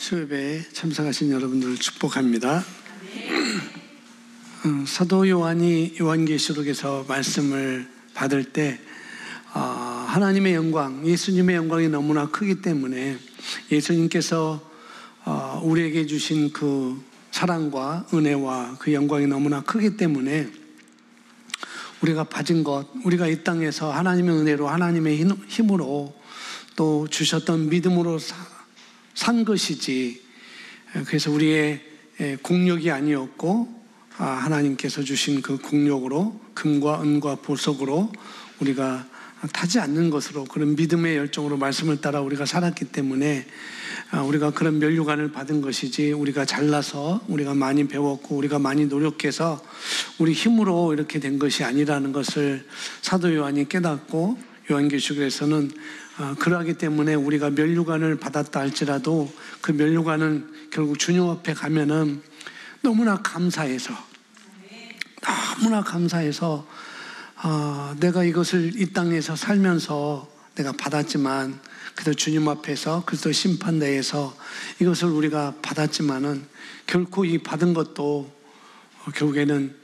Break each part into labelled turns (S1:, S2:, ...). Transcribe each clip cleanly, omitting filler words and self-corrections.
S1: 수요예배에 참석하신 여러분들을 축복합니다. 사도 요한이 요한계시록에서 말씀을 받을 때 하나님의 영광, 예수님의 영광이 너무나 크기 때문에 예수님께서 우리에게 주신 그 사랑과 은혜와 그 영광이 너무나 크기 때문에 우리가 가진 것, 우리가 이 땅에서 하나님의 은혜로 하나님의 힘으로 또 주셨던 믿음으로 산 것이지, 그래서 우리의 공력이 아니었고 하나님께서 주신 그 공력으로 금과 은과 보석으로 우리가 타지 않는 것으로, 그런 믿음의 열정으로 말씀을 따라 우리가 살았기 때문에 우리가 그런 면류관을 받은 것이지, 우리가 잘나서 우리가 많이 배웠고 우리가 많이 노력해서 우리 힘으로 이렇게 된 것이 아니라는 것을 사도 요한이 깨닫고, 요한계시록에서는 그러하기 때문에 우리가 면류관을 받았다 할지라도 그 면류관은 결국 주님 앞에 가면은 너무나 감사해서 내가 이것을 이 땅에서 살면서 내가 받았지만, 그래도 주님 앞에서 그리스도 심판대에서 이것을 우리가 받았지만은 결코 이 받은 것도 결국에는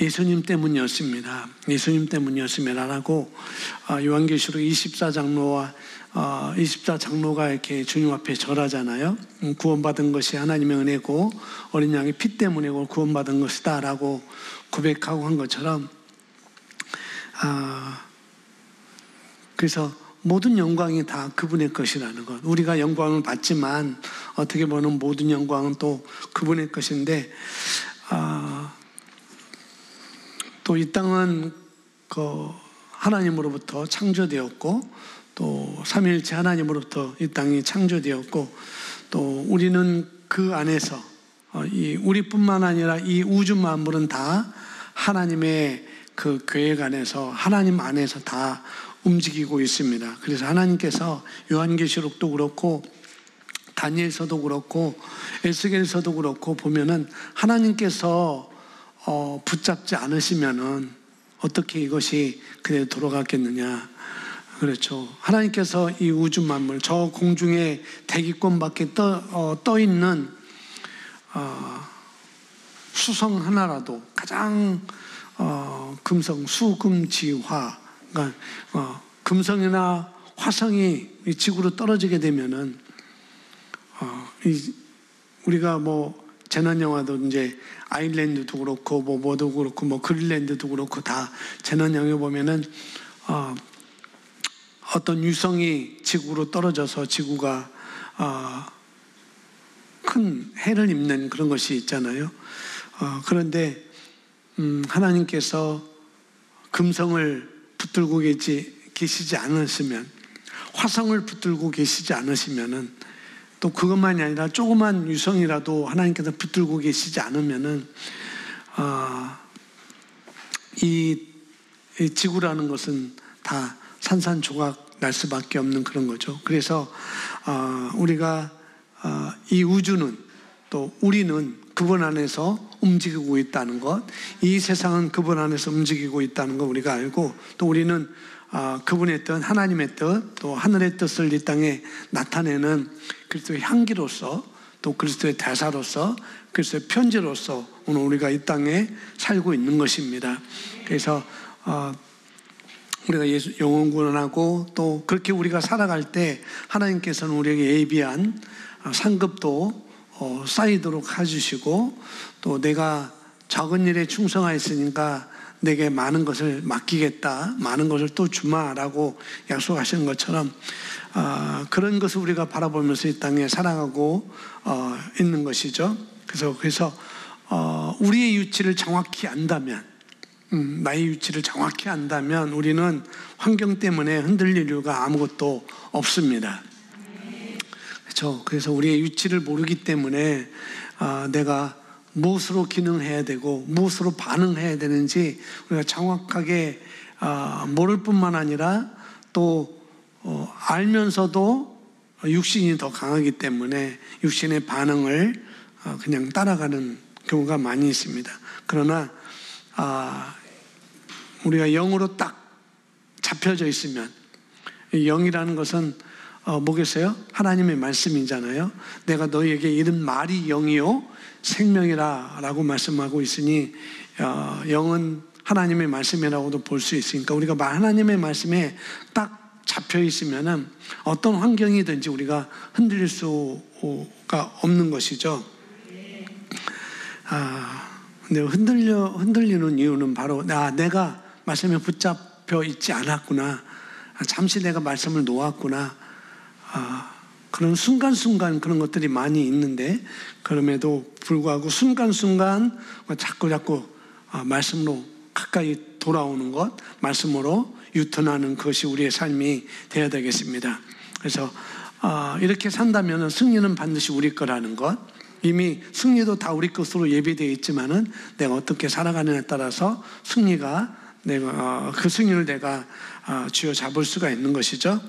S1: 예수님 때문이었습니다. 예수님 때문이었습니다라고 요한계시록 24장로가 이렇게 주님 앞에 절하잖아요. 구원받은 것이 하나님의 은혜고 어린 양의 피 때문에 구원받은 것이다 라고 고백하고 한 것처럼, 그래서 모든 영광이 다 그분의 것이라는 것, 우리가 영광을 받지만 어떻게 보면 모든 영광은 또 그분의 것인데, 또 이 땅은 하나님으로부터 창조되었고 또 삼위일체 하나님으로부터 이 땅이 창조되었고, 또 우리는 그 안에서 우리뿐만 아니라 이 우주 만물은 다 하나님의 그 계획 안에서, 하나님 안에서 다 움직이고 있습니다. 그래서 하나님께서 요한계시록도 그렇고 다니엘서도 그렇고 에스겔서도 그렇고 보면은 하나님께서 붙잡지 않으시면은 어떻게 이것이 그대로 돌아갔겠느냐. 그렇죠. 하나님께서 이 우주 만물, 저 공중의 대기권 밖에 떠 있는 수성 하나라도, 가장 금성, 수금지화, 그러니까 금성이나 화성이 지구로 떨어지게 되면은 우리가 재난 영화도 이제 아일랜드도 그렇고 뭐도 그렇고 그린랜드도 그렇고 다 재난 영화에 보면은 어떤 유성이 지구로 떨어져서 지구가 큰 해를 입는 그런 것이 있잖아요. 그런데 하나님께서 금성을 붙들고 계시지 않으시면, 화성을 붙들고 계시지 않으시면은, 또 그것만이 아니라 조그만 유성이라도 하나님께서 붙들고 계시지 않으면은 이 지구라는 것은 다 산산조각 날 수밖에 없는 그런 거죠. 그래서 우리가 이 우주는, 또 우리는 그분 안에서 움직이고 있다는 것, 이 세상은 그분 안에서 움직이고 있다는 것 우리가 알고, 또 우리는 그분의 뜻, 하나님의 뜻, 또 하늘의 뜻을 이 땅에 나타내는 그리스도의 향기로서, 또 그리스도의 대사로서, 그리스도의 편지로서 오늘 우리가 이 땅에 살고 있는 것입니다. 그래서 우리가 영혼 구원하고 또 그렇게 우리가 살아갈 때 하나님께서는 우리에게 예비한 상급도 쌓이도록 해주시고, 또 내가 적은 일에 충성하였으니까 내게 많은 것을 맡기겠다, 많은 것을 또 주마라고 약속하신 것처럼 그런 것을 우리가 바라보면서 이 땅에 살아가고 있는 것이죠. 그래서 우리의 위치를 정확히 안다면, 나의 위치를 정확히 안다면 우리는 환경 때문에 흔들릴 이유가 아무것도 없습니다. 그렇죠. 그래서 우리의 위치를 모르기 때문에 내가 무엇으로 기능해야 되고 무엇으로 반응해야 되는지 우리가 정확하게 모를 뿐만 아니라 또 알면서도 육신이 더 강하기 때문에 육신의 반응을 그냥 따라가는 경우가 많이 있습니다. 그러나 우리가 영으로 딱 잡혀져 있으면, 영이라는 것은 뭐겠어요? 하나님의 말씀이잖아요. 내가 너희에게 이른 말이 영이요 생명이라 라고 말씀하고 있으니 영은 하나님의 말씀이라고도 볼 수 있으니까 우리가 하나님의 말씀에 딱 잡혀 있으면은 어떤 환경이든지 우리가 흔들릴 수가 없는 것이죠. 근데 흔들리는 이유는 바로 내가 말씀에 붙잡혀 있지 않았구나. 잠시 내가 말씀을 놓았구나. 그런 순간순간 그런 것들이 많이 있는데 그럼에도 불구하고 순간순간 자꾸 말씀으로 가까이 돌아오는 것, 말씀으로 유턴하는 것이 우리의 삶이 되어야 되겠습니다. 그래서 이렇게 산다면 승리는 반드시 우리 거라는 것, 이미 승리도 다 우리 것으로 예비되어 있지만은 내가 어떻게 살아가느냐에 따라서 승리가 그 승리를 내가 쥐어잡을 수가 있는 것이죠.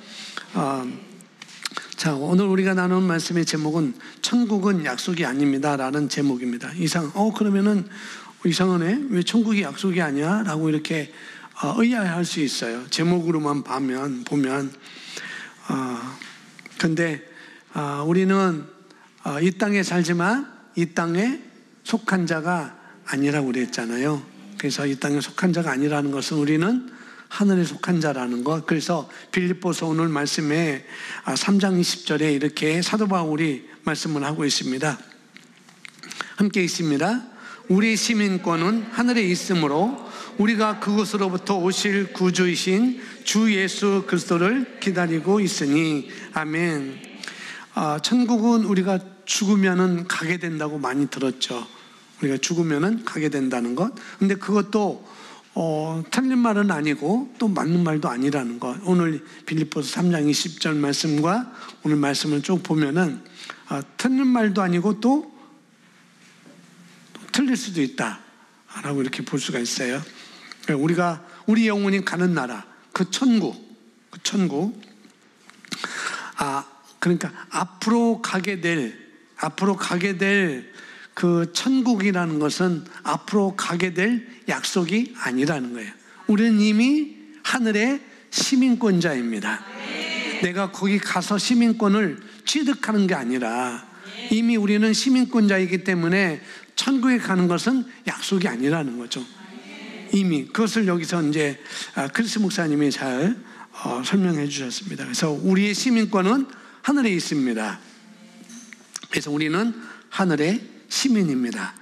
S1: 자, 오늘 우리가 나눈 말씀의 제목은 천국은 약속이 아닙니다 라는 제목입니다. 그러면은 이상하네, 왜 천국이 약속이 아니야? 라고 이렇게 의아해할 수 있어요. 제목으로만 보면 근데 우리는 이 땅에 살지만 이 땅에 속한 자가 아니라고 그랬잖아요. 그래서 이 땅에 속한 자가 아니라는 것은 우리는 하늘에 속한 자라는 것. 그래서 빌립보서 오늘 말씀에 3장 20절에 이렇게 사도 바울이 말씀을 하고 있습니다. 함께 있습니다. 우리 시민권은 하늘에 있으므로 우리가 그곳으로부터 오실 구주이신 주 예수 그리스도를 기다리고 있으니 아멘. 천국은 우리가 죽으면은 가게 된다고 많이 들었죠. 우리가 죽으면은 가게 된다는 것. 근데 그것도 틀린 말은 아니고 또 맞는 말도 아니라는 것. 오늘 빌립보서 3장 20절 말씀과 오늘 말씀을 쭉 보면은 틀린 말도 아니고 또 틀릴 수도 있다라고 이렇게 볼 수가 있어요. 우리 영혼이 가는 나라, 그 천국. 그러니까 앞으로 가게 될 그 천국이라는 것은 앞으로 가게 될 약속이 아니라는 거예요. 우리는 이미 하늘의 시민권자입니다. 내가 거기 가서 시민권을 취득하는 게 아니라 이미 우리는 시민권자이기 때문에 천국에 가는 것은 약속이 아니라는 거죠. 이미 그것을 여기서 이제 크리스 목사님이 잘 설명해 주셨습니다. 그래서 우리의 시민권은 하늘에 있습니다. 그래서 우리는 하늘의 시민입니다.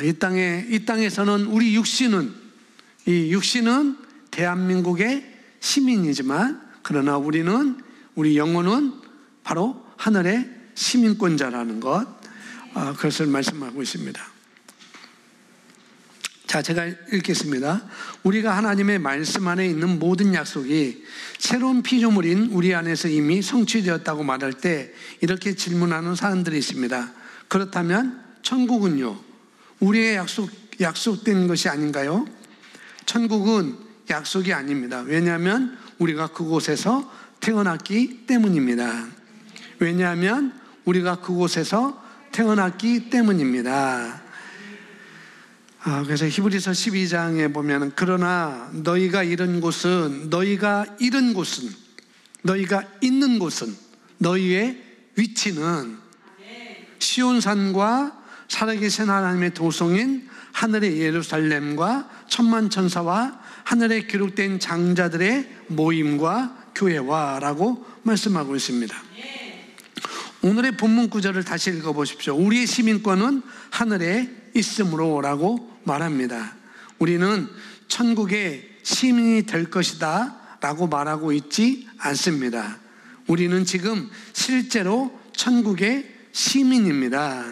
S1: 이 땅에서는 우리 육신은 대한민국의 시민이지만 그러나 우리 영혼은 바로 하늘의 시민권자라는 것, 그것을 말씀하고 있습니다. 자, 제가 읽겠습니다. 우리가 하나님의 말씀 안에 있는 모든 약속이 새로운 피조물인 우리 안에서 이미 성취되었다고 말할 때 이렇게 질문하는 사람들이 있습니다. 그렇다면 천국은요? 우리의 약속된 것이 아닌가요? 천국은 약속이 아닙니다. 왜냐하면 우리가 그곳에서 태어났기 때문입니다. 그래서 히브리서 12장에 보면 그러나 너희가 있는 곳은 너희의 위치는 시온산과 살아계신 하나님의 도성인 하늘의 예루살렘과 천만 천사와 하늘에 기록된 장자들의 모임과 교회와 라고 말씀하고 있습니다. 오늘의 본문 구절을 다시 읽어보십시오. 우리의 시민권은 하늘에 있으므로 라고 말합니다. 우리는 천국의 시민이 될 것이다 라고 말하고 있지 않습니다. 우리는 지금 실제로 천국의 시민입니다.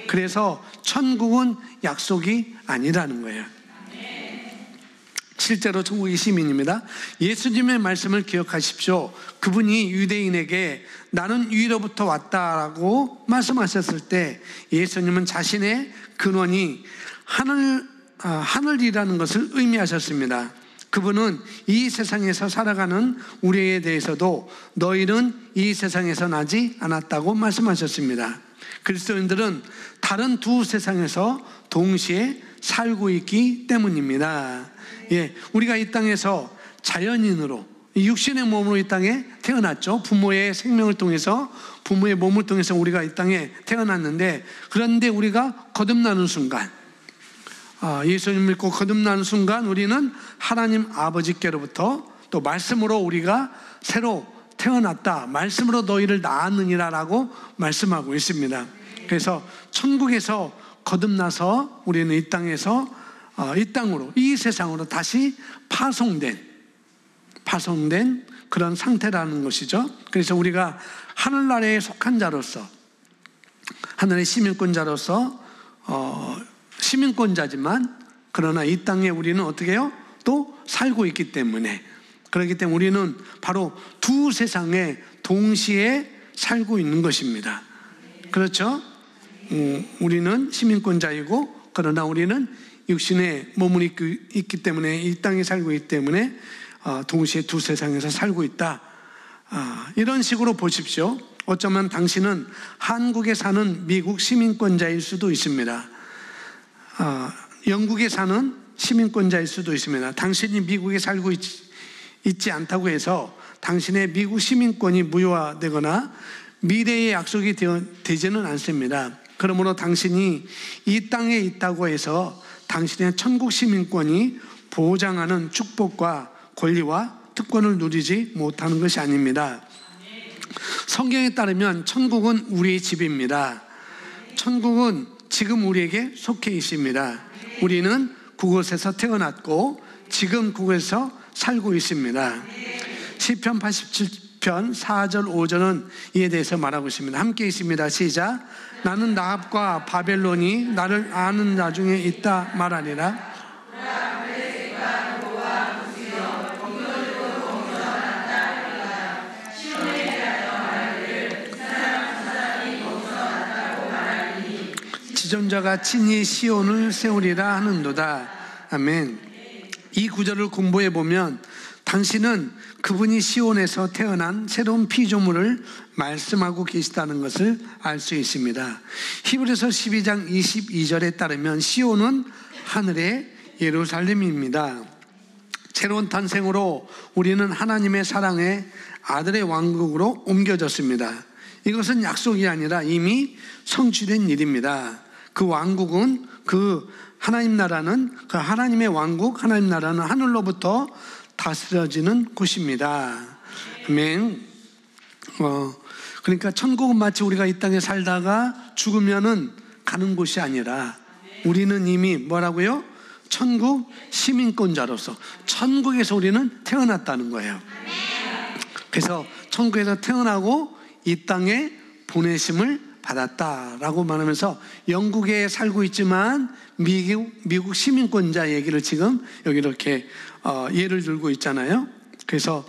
S1: 그래서 천국은 약속이 아니라는 거예요. 실제로 천국의 시민입니다. 예수님의 말씀을 기억하십시오. 그분이 유대인에게 나는 위로부터 왔다라고 말씀하셨을 때 예수님은 자신의 근원이 하늘이라는 것을 의미하셨습니다. 그분은 이 세상에서 살아가는 우리에 대해서도 너희는 이 세상에서 나지 않았다고 말씀하셨습니다. 그리스도인들은 다른 두 세상에서 동시에 살고 있기 때문입니다. 우리가 이 땅에서 자연인으로 육신의 몸으로 이 땅에 태어났죠. 부모의 생명을 통해서, 부모의 몸을 통해서 우리가 이 땅에 태어났는데, 그런데 우리가 거듭나는 순간, 예수님 믿고 거듭나는 순간 우리는 하나님 아버지께로부터 또 말씀으로 우리가 새로 태어났다, 말씀으로 너희를 낳았느니라 라고 말씀하고 있습니다. 그래서 천국에서 거듭나서 우리는 이 땅에서 이 땅으로, 이 세상으로 다시 파송된 그런 상태라는 것이죠. 그래서 우리가 하늘나라에 속한 자로서, 하늘의 시민권자로서 시민권자지만, 그러나 이 땅에 우리는 어떻게 해요? 또 살고 있기 때문에, 그렇기 때문에 우리는 바로 두 세상에 동시에 살고 있는 것입니다. 그렇죠? 우리는 시민권자이고, 그러나 우리는 육신의 몸을 있기 때문에, 이 땅에 살고 있기 때문에 동시에 두 세상에서 살고 있다. 이런 식으로 보십시오. 어쩌면 당신은 한국에 사는 미국 시민권자일 수도 있습니다. 영국에 사는 시민권자일 수도 있습니다. 당신이 미국에 살고 있지 않다고 해서 당신의 미국 시민권이 무효화되거나 미래의 약속이 되지는 않습니다. 그러므로 당신이 이 땅에 있다고 해서 당신의 천국 시민권이 보장하는 축복과 권리와 특권을 누리지 못하는 것이 아닙니다. 성경에 따르면 천국은 우리의 집입니다. 천국은 지금 우리에게 속해 있습니다. 우리는 그곳에서 태어났고 지금 그곳에서 살고 있습니다. 시편 87편 4절 5절은 이에 대해서 말하고 있습니다. 함께 있습니다. 시작. 나는 라합과 바벨론이 나를 아는 자 중에 있다 말하니라. 지존자가 친히 시온을 세우리라 하는도다. 아멘. 이 구절을 공부해 보면 당신은 그분이 시온에서 태어난 새로운 피조물을 말씀하고 계시다는 것을 알 수 있습니다. 히브리서 12장 22절에 따르면 시온은 하늘의 예루살렘입니다. 새로운 탄생으로 우리는 하나님의 사랑의 아들의 왕국으로 옮겨졌습니다. 이것은 약속이 아니라 이미 성취된 일입니다. 그 왕국은, 그 하나님 나라는, 그 하나님의 왕국, 하나님 나라는 하늘로부터 다스려지는 곳입니다. 아멘. 그러니까 천국은 마치 우리가 이 땅에 살다가 죽으면은 가는 곳이 아니라 우리는 이미 뭐라고요? 천국 시민권자로서 천국에서 우리는 태어났다는 거예요. 그래서 천국에서 태어나고 이 땅에 보내심을 받았다라고 말하면서 영국에 살고 있지만 미국 시민권자 얘기를 지금 여기 이렇게 예를 들고 있잖아요. 그래서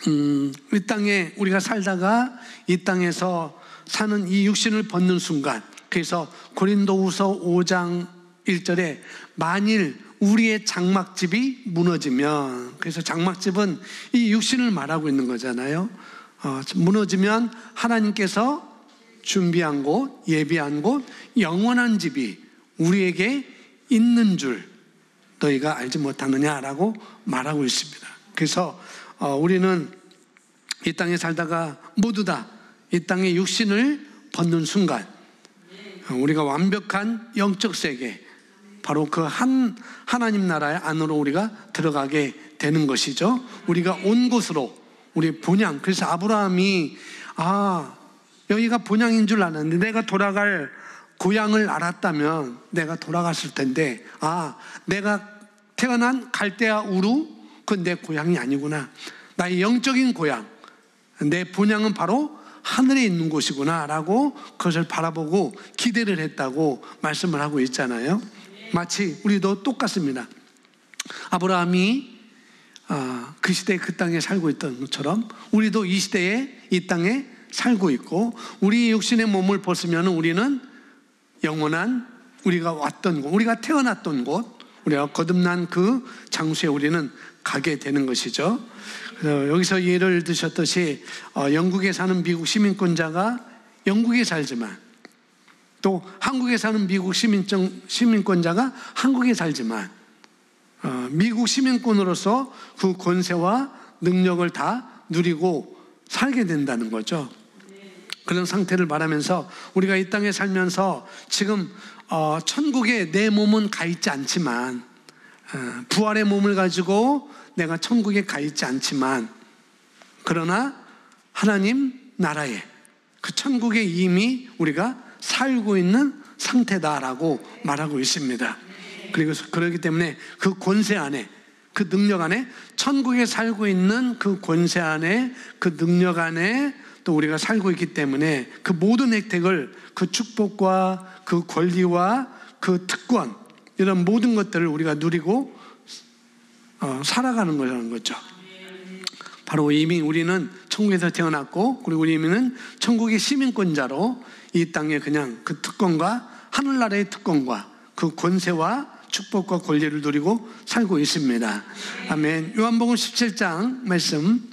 S1: 이 땅에 우리가 살다가 이 땅에서 사는 이 육신을 벗는 순간, 그래서 고린도후서 5장 1절에 만일 우리의 장막집이 무너지면, 그래서 장막집은 이 육신을 말하고 있는 거잖아요. 무너지면 하나님께서 준비한 곳, 예비한 곳, 영원한 집이 우리에게 있는 줄 너희가 알지 못하느냐라고 말하고 있습니다. 그래서 우리는 이 땅에 살다가 모두 다 이 땅의 육신을 벗는 순간 우리가 완벽한 영적 세계, 바로 그 하나님 나라의 안으로 우리가 들어가게 되는 것이죠. 우리가 온 곳으로, 우리 본향. 그래서 아브라함이 여기가 본향인 줄 알았는데 내가 돌아갈 고향을 알았다면 내가 돌아갔을 텐데, 내가 태어난 갈대아 우루, 그건 내 고향이 아니구나. 나의 영적인 고향, 내 본향은 바로 하늘에 있는 곳이구나 라고 그것을 바라보고 기대를 했다고 말씀을 하고 있잖아요. 마치 우리도 똑같습니다. 아브라함이 그 시대에 그 땅에 살고 있던 것처럼 우리도 이 시대에 이 땅에 살고 있고, 우리 육신의 몸을 벗으면 우리는 영원한 우리가 왔던 곳, 우리가 태어났던 곳, 우리가 거듭난 그 장소에 우리는 가게 되는 것이죠. 여기서 예를 드셨듯이 영국에 사는 미국 시민권자가 영국에 살지만, 또 한국에 사는 미국 시민권자가 한국에 살지만 미국 시민권으로서 그 권세와 능력을 다 누리고 살게 된다는 거죠. 그런 상태를 말하면서 우리가 이 땅에 살면서 지금 천국에 내 몸은 가 있지 않지만, 부활의 몸을 가지고 내가 천국에 가 있지 않지만, 그러나 하나님 나라에, 그 천국에 이미 우리가 살고 있는 상태다라고 말하고 있습니다. 그리고 그렇기 때문에 그 권세 안에, 그 능력 안에, 천국에 살고 있는 그 권세 안에, 그 능력 안에 또 우리가 살고 있기 때문에 그 모든 혜택을, 그 축복과 그 권리와 그 특권, 이런 모든 것들을 우리가 누리고 살아가는 거라는 거죠. 바로 이미 우리는 천국에서 태어났고, 그리고 우리는 천국의 시민권자로 이 땅에 그냥 그 특권과, 하늘나라의 특권과 그 권세와 축복과 권리를 누리고 살고 있습니다. 아멘. 요한복음 17장 말씀,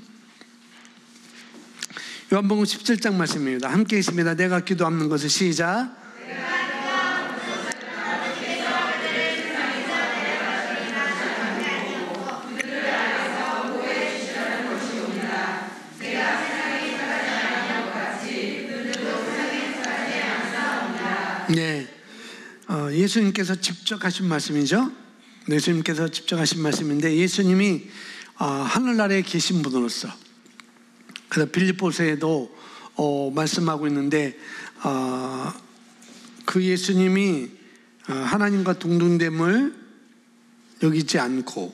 S1: 요한복음 17장 말씀입니다. 함께 있습니다. 내가 기도하는 것을 시작. 네, 예수님께서 직접 하신 말씀이죠. 예수님께서 직접 하신 말씀인데, 예수님이 하늘나라에 계신 분으로서, 그래서 빌립보서에도 말씀하고 있는데, 그 예수님이 하나님과 동등됨을 여기지 않고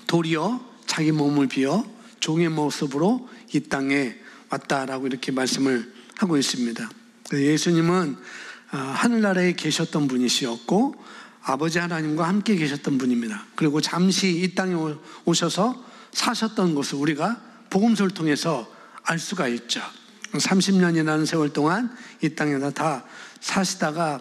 S1: 도리어 자기 몸을 비어 종의 모습으로 이 땅에 왔다라고 이렇게 말씀을 하고 있습니다. 예수님은 하늘나라에 계셨던 분이시었고 아버지 하나님과 함께 계셨던 분입니다. 그리고 잠시 이 땅에 오셔서 사셨던 것을 우리가 복음서를 통해서 알 수가 있죠. 30년이라는 세월 동안 이 땅에다 다 사시다가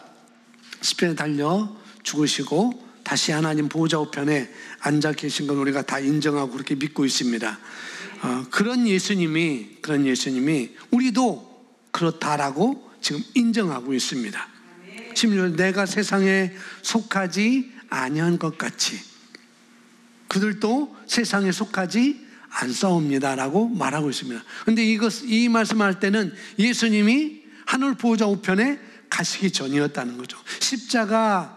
S1: 십자가에 달려 죽으시고 다시 하나님 보호자 우편에 앉아 계신 건 우리가 다 인정하고 그렇게 믿고 있습니다. 그런 예수님이 우리도 그렇다라고 지금 인정하고 있습니다. 심지어 내가 세상에 속하지 아니한 것 같이 그들도 세상에 속하지 않사옵니다라고 말하고 있습니다. 그런데 이 말씀할 때는 예수님이 하늘 보호자 우편에 가시기 전이었다는 거죠. 십자가를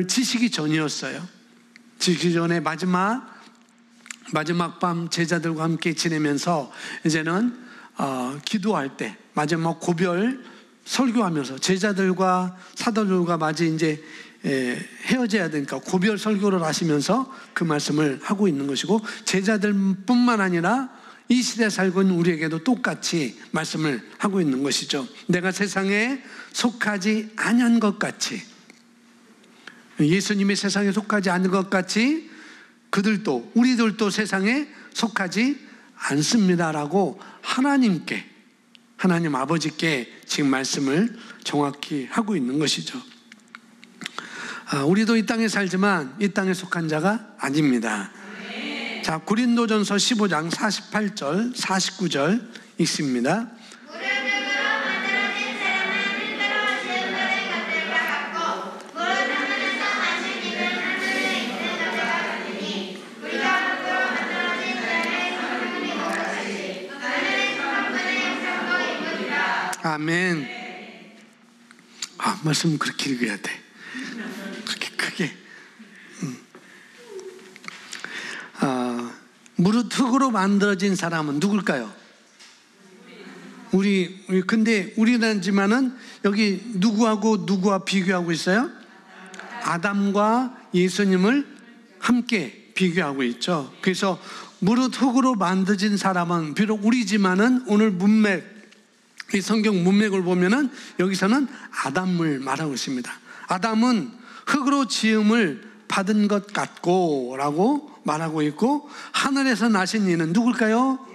S1: 지시기 전이었어요. 지시기 전에 마지막 밤 제자들과 함께 지내면서 이제는 기도할 때 마지막 고별 설교하면서 제자들과 사도들과 마치 이제 헤어져야 되니까 고별 설교를 하시면서 그 말씀을 하고 있는 것이고, 제자들뿐만 아니라 이 시대에 살고 있는 우리에게도 똑같이 말씀을 하고 있는 것이죠. 내가 세상에 속하지 아니한 것 같이, 예수님이 세상에 속하지 않은 것 같이 그들도, 우리들도 세상에 속하지 않습니다라고 하나님 아버지께 지금 말씀을 정확히 하고 있는 것이죠. 우리도 이 땅에 살지만 이 땅에 속한 자가 아닙니다. 자, 고린도전서 15장 48절 49절 읽습니다. 아멘. 말씀 그렇게 읽어야 돼. 그렇게 크게. 무릇 흙으로 만들어진 사람은 누굴까요? 근데 우리라지만은 여기 누구와 비교하고 있어요? 아담과 예수님을 함께 비교하고 있죠. 그래서 무릇 흙으로 만들어진 사람은 비록 우리지만은 오늘 이 성경 문맥을 보면은 여기서는 아담을 말하고 있습니다. 아담은 흙으로 지음을 받은 것 같고 라고 말하고 있고, 하늘에서 나신 이는 누굴까요?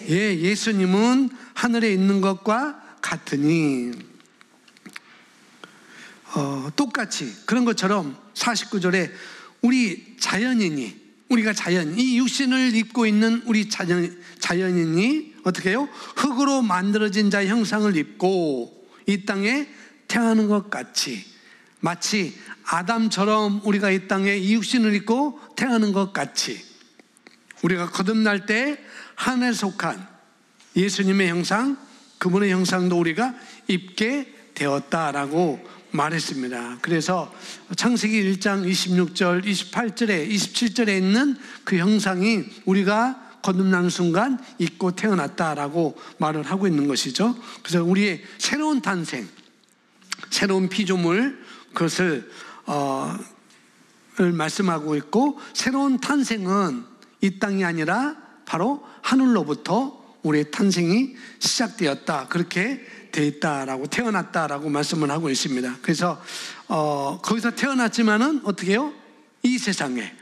S1: 예수님은 하늘에 있는 것과 같으니, 똑같이 그런 것처럼 49절에 이 육신을 입고 있는 우리 자연인이 어떻게 해요? 흙으로 만들어진 자의 형상을 입고 이 땅에 태어나는 것 같이, 마치 아담처럼 우리가 이 땅에 이 육신을 입고 태어나는 것 같이 우리가 거듭날 때 하늘에 속한 예수님의 형상, 그분의 형상도 우리가 입게 되었다라고 말했습니다. 그래서 창세기 1장 26절, 28절에 27절에 있는 그 형상이 우리가 거듭나는 순간 입고 태어났다라고 말을 하고 있는 것이죠. 그래서 우리의 새로운 탄생, 새로운 피조물, 그것을 말씀하고 있고, 새로운 탄생은 이 땅이 아니라 바로 하늘로부터 우리의 탄생이 시작되었다, 그렇게 돼 있다라고, 태어났다라고 말씀을 하고 있습니다. 그래서 거기서 태어났지만은 어떻게 해요? 이 세상에,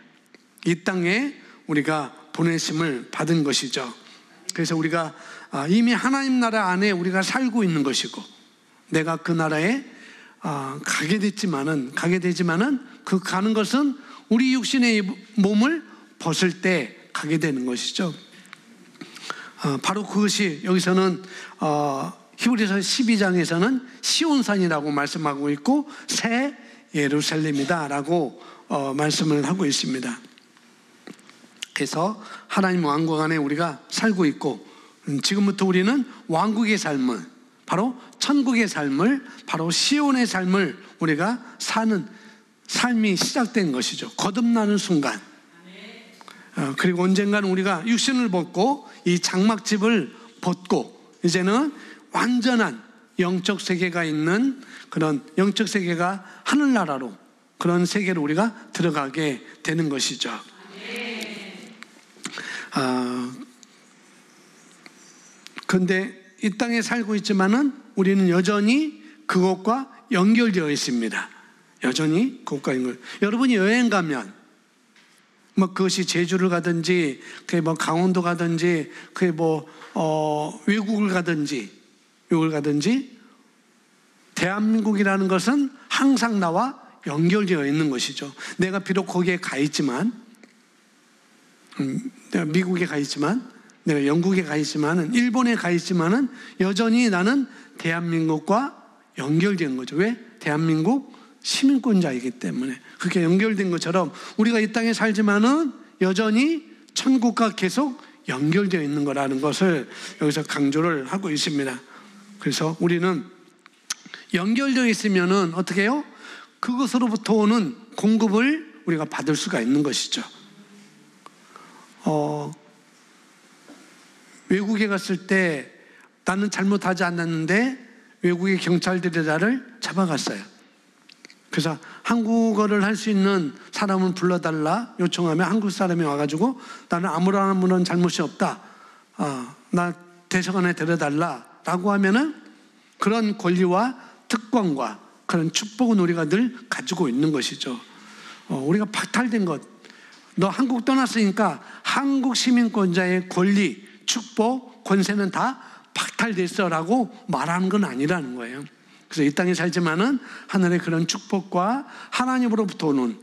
S1: 이 땅에 우리가 보내심을 받은 것이죠. 그래서 우리가 이미 하나님 나라 안에 우리가 살고 있는 것이고, 내가 그 나라에 가게 되지만은 그 가는 것은 우리 육신의 몸을 벗을 때 가게 되는 것이죠. 바로 그것이 여기서는 히브리서 12장에서는 시온산이라고 말씀하고 있고, 새 예루살렘이다 라고 말씀을 하고 있습니다. 그래서 하나님 왕국 안에 우리가 살고 있고, 지금부터 우리는 왕국의 삶을, 바로 천국의 삶을, 바로 시온의 삶을 우리가 사는 삶이 시작된 것이죠. 거듭나는 순간. 그리고 언젠가는 우리가 육신을 벗고 이 장막집을 벗고 이제는 완전한 영적 세계가 있는, 그런 영적 세계가 하늘나라로, 그런 세계로 우리가 들어가게 되는 것이죠. 그런데 이 땅에 살고 있지만은 우리는 여전히 그것과 연결되어 있습니다. 여전히 그것과 연결. 여러분이 여행 가면, 뭐 그것이 제주를 가든지, 그게 뭐 강원도 가든지, 그게 뭐 외국을 가든지, 대한민국이라는 것은 항상 나와 연결되어 있는 것이죠. 내가 비록 거기에 가 있지만, 내가 미국에 가 있지만, 내가 영국에 가 있지만은, 일본에 가 있지만은 여전히 나는 대한민국과 연결된 거죠. 왜? 대한민국 시민권자이기 때문에. 그렇게 연결된 것처럼 우리가 이 땅에 살지만은 여전히 천국과 계속 연결되어 있는 거라는 것을 여기서 강조를 하고 있습니다. 그래서 우리는 연결되어 있으면은 어떻게 해요? 그것으로부터 오는 공급을 우리가 받을 수가 있는 것이죠. 외국에 갔을 때 나는 잘못하지 않았는데 외국의 경찰들이 나를 잡아갔어요. 그래서 한국어를 할 수 있는 사람을 불러달라 요청하면 한국 사람이 와가지고 나는 아무런 잘못이 없다, 나 대사관에 데려달라 라고 하면은 그런 권리와 특권과 그런 축복은 우리가 늘 가지고 있는 것이죠. 우리가 박탈된 것, 너 한국 떠났으니까 한국 시민권자의 권리, 축복, 권세는 다 박탈됐어 라고 말하는 건 아니라는 거예요. 그래서 이 땅에 살지만은 하늘의 그런 축복과 하나님으로부터 오는,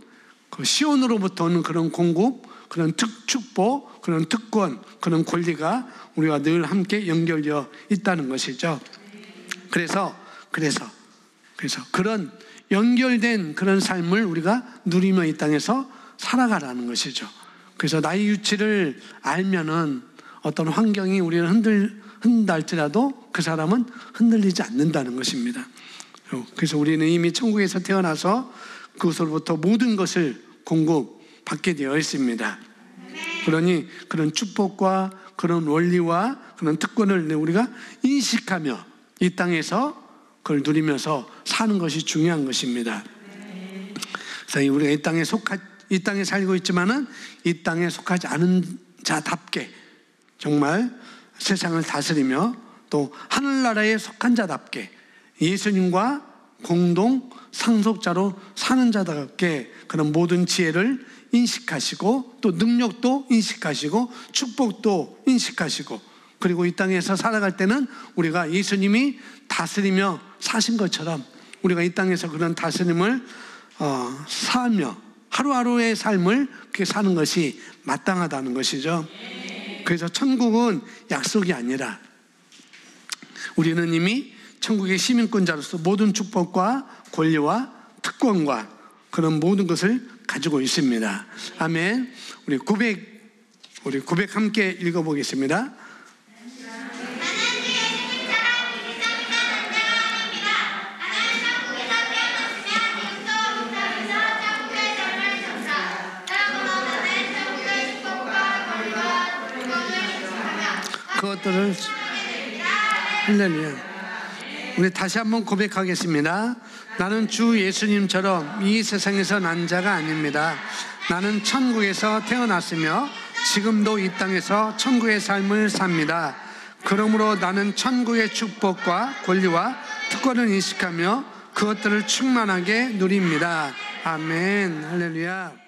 S1: 그 시온으로부터 오는 그런 공급, 그런 축복, 그런 특권, 그런 권리가 우리가 늘 함께 연결되어 있다는 것이죠. 그래서 그런 연결된 그런 삶을 우리가 누리며 이 땅에서 살아가라는 것이죠. 그래서 나의 유치를 알면은 어떤 환경이 우리를 흔든다 할지라도 그 사람은 흔들리지 않는다는 것입니다. 그래서 우리는 이미 천국에서 태어나서 그것으로부터 모든 것을 공급받게 되어 있습니다. 그러니 그런 축복과 그런 원리와 그런 특권을 우리가 인식하며 이 땅에서 그걸 누리면서 사는 것이 중요한 것입니다. 그래서 우리가 이 땅에 살고 있지만은 이 땅에 속하지 않은 자답게 정말 세상을 다스리며 또 하늘나라에 속한 자답게 예수님과 공동 상속자로 사는 자답게 그런 모든 지혜를 인식하시고 또 능력도 인식하시고 축복도 인식하시고, 그리고 이 땅에서 살아갈 때는 우리가 예수님이 다스리며 사신 것처럼 우리가 이 땅에서 그런 다스림을 살며 하루하루의 삶을 그렇게 사는 것이 마땅하다는 것이죠. 그래서 천국은 약속이 아니라 우리는 이미 천국의 시민권자로서 모든 축복과 권리와 특권과 그런 모든 것을 가지고 있습니다. 아멘. 우리 우리 고백 함께 읽어보겠습니다. 그것들을 할렐루야. 우리 다시 한번 고백하겠습니다. 나는 주 예수님처럼 이 세상에서 난 자가 아닙니다. 나는 천국에서 태어났으며 지금도 이 땅에서 천국의 삶을 삽니다. 그러므로 나는 천국의 축복과 권리와 특권을 인식하며 그것들을 충만하게 누립니다. 아멘. 할렐루야.